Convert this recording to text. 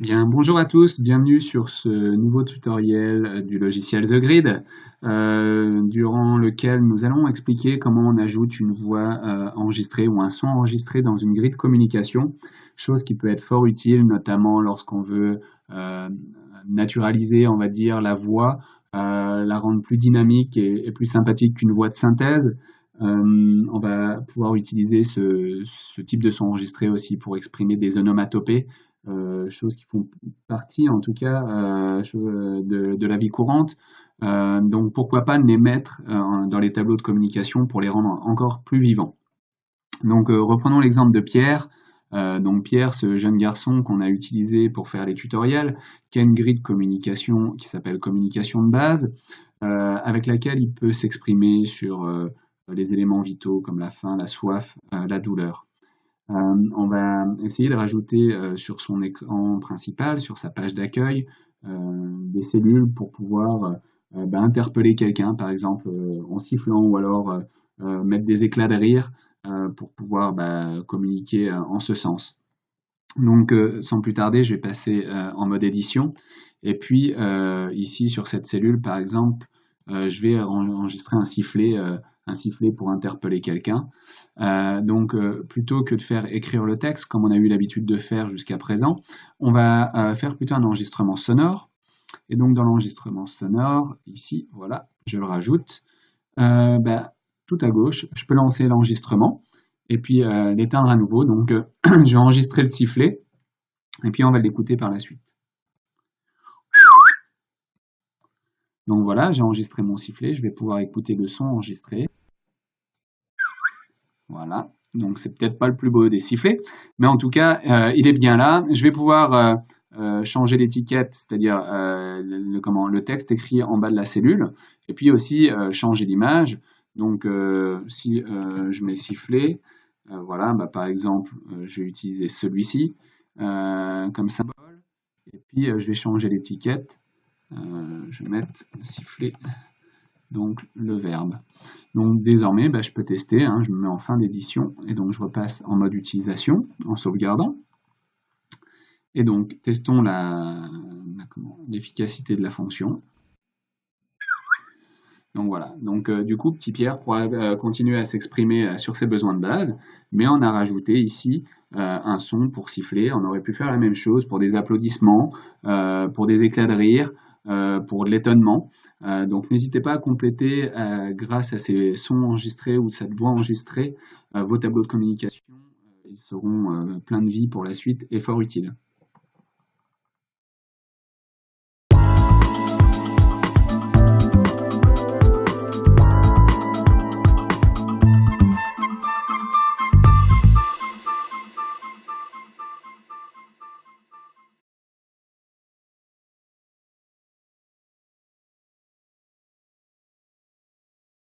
Bien, bonjour à tous, bienvenue sur ce nouveau tutoriel du logiciel The Grid, durant lequel nous allons expliquer comment on ajoute une voix enregistrée ou un son enregistré dans une grille de communication, chose qui peut être fort utile, notamment lorsqu'on veut naturaliser, on va dire, la voix, la rendre plus dynamique et plus sympathique qu'une voix de synthèse. On va pouvoir utiliser ce type de son enregistré aussi pour exprimer des onomatopées, choses qui font partie en tout cas de la vie courante. Donc pourquoi pas les mettre dans les tableaux de communication pour les rendre encore plus vivants. Donc reprenons l'exemple de Pierre. Donc Pierre, ce jeune garçon qu'on a utilisé pour faire les tutoriels, qui a une grille de communication qui s'appelle communication de base, avec laquelle il peut s'exprimer sur les éléments vitaux comme la faim, la soif, la douleur. On va essayer de rajouter sur son écran principal, sur sa page d'accueil, des cellules pour pouvoir interpeller quelqu'un, par exemple en sifflant, ou alors mettre des éclats de rire pour pouvoir communiquer en ce sens. Donc sans plus tarder, je vais passer en mode édition. Et puis ici sur cette cellule, par exemple, je vais enregistrer un sifflet pour interpeller quelqu'un. Donc plutôt que de faire écrire le texte, comme on a eu l'habitude de faire jusqu'à présent, on va faire plutôt un enregistrement sonore. Et donc dans l'enregistrement sonore, ici, voilà, je le rajoute. Tout à gauche, je peux lancer l'enregistrement et puis l'éteindre à nouveau. Donc je vais enregistrer le sifflet et puis on va l'écouter par la suite. Donc voilà, j'ai enregistré mon sifflet, je vais pouvoir écouter le son enregistré. Voilà, donc c'est peut-être pas le plus beau des sifflets, mais en tout cas, il est bien là. Je vais pouvoir changer l'étiquette, c'est-à-dire le texte écrit en bas de la cellule, et puis aussi changer l'image. Donc si je mets sifflet, voilà, par exemple, je vais utiliser celui-ci comme symbole, et puis je vais changer l'étiquette. Je vais mettre sifflet, donc le verbe. Donc désormais, je peux tester, hein, je me mets en fin d'édition et donc je repasse en mode utilisation en sauvegardant. Et donc testons l'efficacité de la fonction. Donc voilà, donc du coup petit Pierre pourra continuer à s'exprimer sur ses besoins de base, mais on a rajouté ici un son pour siffler. On aurait pu faire la même chose pour des applaudissements, pour des éclats de rire, pour de l'étonnement. Donc n'hésitez pas à compléter grâce à ces sons enregistrés ou cette voix enregistrée vos tableaux de communication. Ils seront pleins de vie pour la suite et fort utiles.